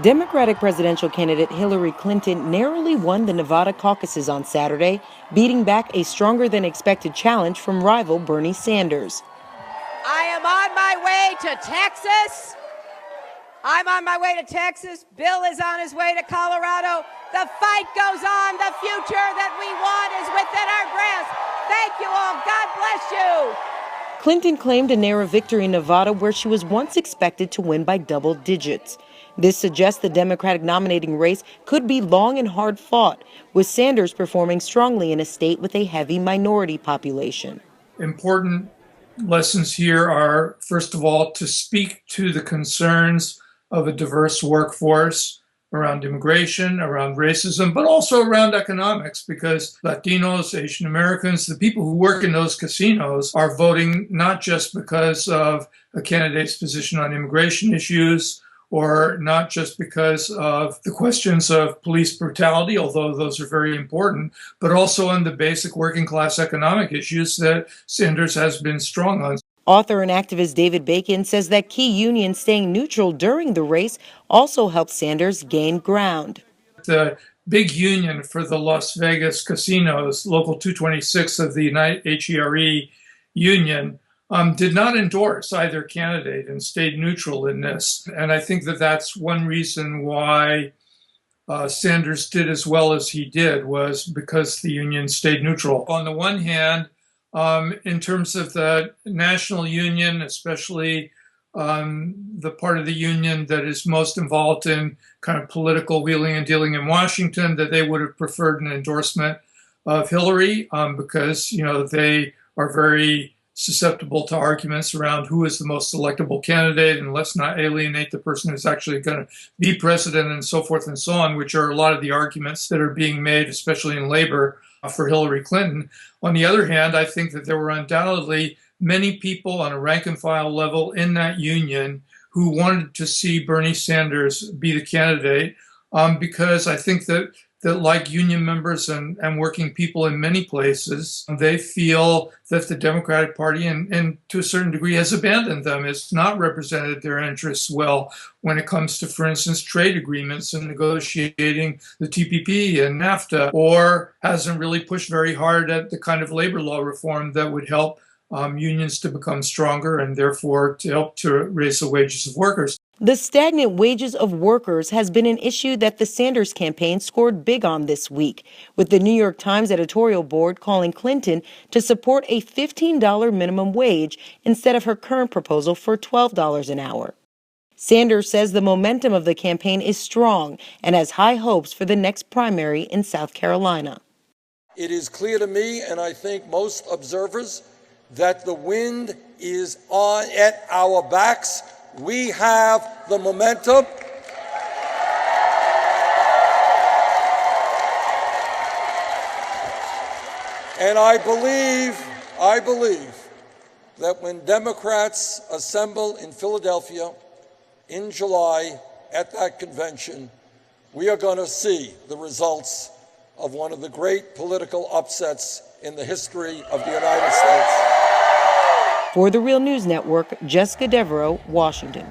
Democratic presidential candidate Hillary Clinton narrowly won the Nevada caucuses on Saturday, beating back a stronger than expected challenge from rival Bernie Sanders. I am on my way to Texas. I'm on my way to Texas. Bill is on his way to Colorado. The fight goes on. The future that we want is within our grasp. Thank you all. God bless you. Clinton claimed a narrow victory in Nevada where she was once expected to win by double digits. This suggests the Democratic nominating race could be long and hard fought, with Sanders performing strongly in a state with a heavy minority population. Important lessons here are, first of all, to speak to the concerns of a diverse workforce around immigration, around racism, but also around economics, because Latinos, Asian Americans, the people who work in those casinos are voting not just because of a candidate's position on immigration issues, or not just because of the questions of police brutality, although those are very important, but also on the basic working class economic issues that Sanders has been strong on. Author and activist David Bacon says that key unions staying neutral during the race also helped Sanders gain ground. The big union for the Las Vegas casinos, Local 226 of the United HERE union, did not endorse either candidate and stayed neutral in this. And I think that that's one reason why Sanders did as well as he did, was because the union stayed neutral. On the one hand, in terms of the national union, especially the part of the union that is most involved in kind of political wheeling and dealing in Washington, that they would have preferred an endorsement of Hillary because, they are very susceptible to arguments around who is the most electable candidate, and let's not alienate the person who's actually going to be president, and so forth and so on, which are a lot of the arguments that are being made, especially in labor, for Hillary Clinton. On the other hand, I think that there were undoubtedly many people on a rank and file level in that union who wanted to see Bernie Sanders be the candidate, because I think that like union members and working people in many places, they feel that the Democratic Party, and to a certain degree, has abandoned them. It's not represented their interests well when it comes to, for instance, trade agreements and negotiating the TPP and NAFTA, or hasn't really pushed very hard at the kind of labor law reform that would help unions to become stronger and therefore to help to raise the wages of workers. The stagnant wages of workers has been an issue that the Sanders campaign scored big on this week, with the New York Times editorial board calling Clinton to support a $15 minimum wage instead of her current proposal for $12 an hour. Sanders says the momentum of the campaign is strong and has high hopes for the next primary in South Carolina. It is clear to me, and I think most observers, that the wind is on at our backs. We have the momentum. And I believe that when Democrats assemble in Philadelphia in July at that convention, we are going to see the results of one of the great political upsets in the history of the United States. For the Real News Network, Jessica Devereaux, Washington.